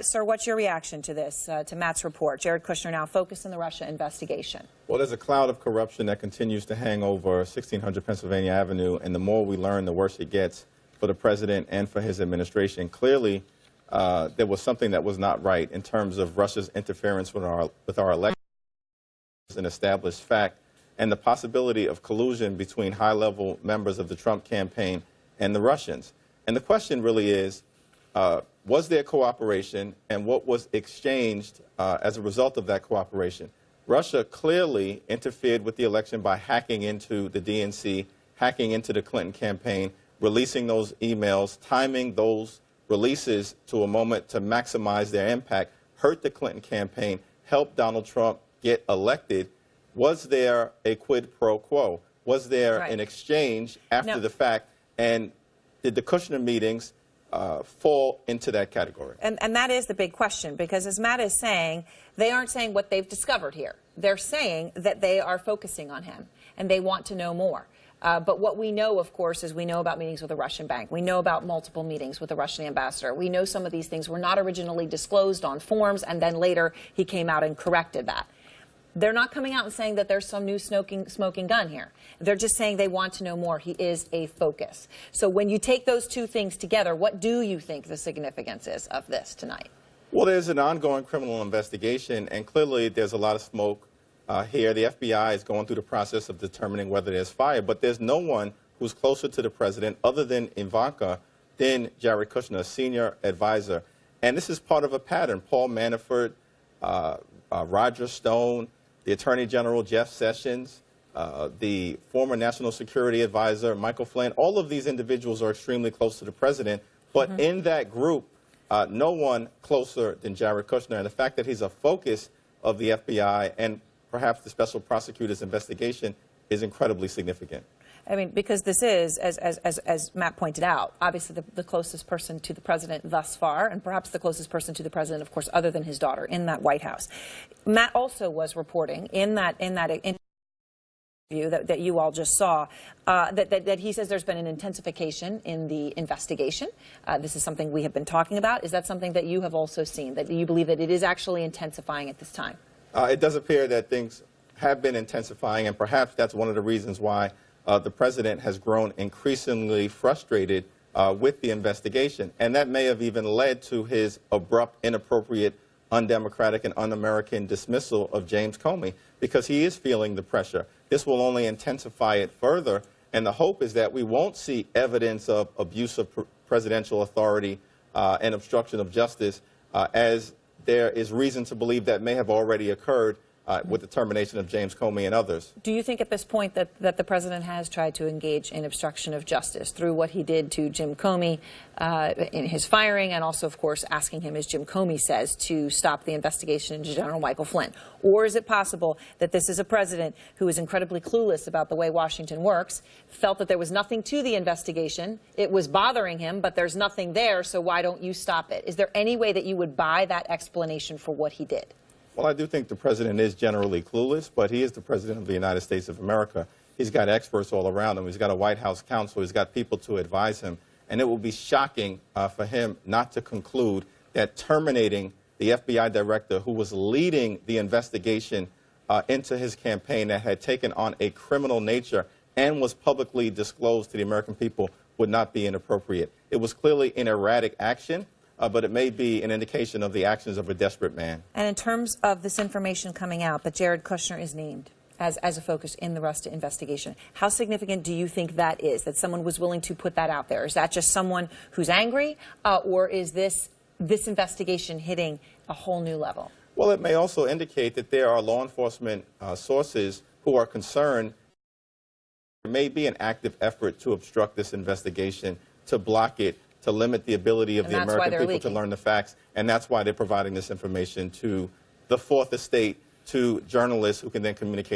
Sir, what's your reaction to this, to Matt's report? Jared Kushner now focused on the Russia investigation. Well, there's a cloud of corruption that continues to hang over 1600 Pennsylvania Avenue, and the more we learn, the worse it gets for the president and for his administration. Clearly, there was something that was not right in terms of Russia's interference with our elections, an established fact, and the possibility of collusion between high-level members of the Trump campaign and the Russians. And the question really is, was there cooperation, and what was exchanged as a result of that cooperation? Russia clearly interfered with the election by hacking into the DNC, hacking into the Clinton campaign, releasing those emails, timing those releases to a moment to maximize their impact, hurt the Clinton campaign, helped Donald Trump get elected. Was there a quid pro quo? Was there an exchange after the fact? And did the Kushner meetings fall into that category? And that is the big question, because as Matt is saying, they aren't saying what they've discovered here. They're saying that they are focusing on him and they want to know more. But what we know, of course, is we know about meetings with the Russian bank. We know about multiple meetings with the Russian ambassador. We know some of these things were not originally disclosed on forms, and then later he came out and corrected that. They're not coming out and saying that there's some new smoking gun here. They're just saying they want to know more. He is a focus. So when you take those two things together, what do you think the significance is of this tonight? Well, there's an ongoing criminal investigation, and clearly there's a lot of smoke here. The FBI is going through the process of determining whether there's fire, but there's no one who's closer to the president other than Ivanka than Jared Kushner, a senior advisor. And this is part of a pattern. Paul Manafort, Roger Stone, the Attorney General Jeff Sessions, the former National Security Advisor Michael Flynn, all of these individuals are extremely close to the president. But in that group, no one closer than Jared Kushner. And the fact that he's a focus of the FBI and perhaps the special prosecutor's investigation is incredibly significant. I mean, because this is, as Matt pointed out, obviously the closest person to the president thus far, and perhaps the closest person to the president, of course, other than his daughter, in that White House. Matt also was reporting in that interview that you all just saw, that he says there's been an intensification in the investigation. This is something we have been talking about. Is that something that you have also seen, that you believe that it is actually intensifying at this time? It does appear that things have been intensifying, and perhaps that's one of the reasons why the president has grown increasingly frustrated with the investigation. And that may have even led to his abrupt, inappropriate, undemocratic, and un-American dismissal of James Comey, because he is feeling the pressure. This will only intensify it further, and the hope is that we won't see evidence of abuse of presidential authority and obstruction of justice, as there is reason to believe that may have already occurred with the termination of James Comey and others. Do you think at this point that the president has tried to engage in obstruction of justice through what he did to Jim Comey in his firing, and also, of course, asking him, as Jim Comey says, to stop the investigation into General Michael Flynn? Or is it possible that this is a president who is incredibly clueless about the way Washington works, felt that there was nothing to the investigation, it was bothering him, but there's nothing there, so why don't you stop it? Is there any way that you would buy that explanation for what he did? Well, I do think the president is generally clueless, but he is the president of the United States of America. He's got experts all around him. He's got a White House counsel. He's got people to advise him. And it will be shocking for him not to conclude that terminating the FBI director who was leading the investigation into his campaign that had taken on a criminal nature and was publicly disclosed to the American people would not be inappropriate. It was clearly an erratic action. But it may be an indication of the actions of a desperate man. And in terms of this information coming out, that Jared Kushner is named as a focus in the Russia investigation, how significant do you think that is, that someone was willing to put that out there? Is that just someone who's angry, or is this investigation hitting a whole new level? Well, it may also indicate that there are law enforcement sources who are concerned there may be an active effort to obstruct this investigation, to block it, to limit the ability of the American people to learn the facts. And that's why they're providing this information to the Fourth Estate, to journalists who can then communicate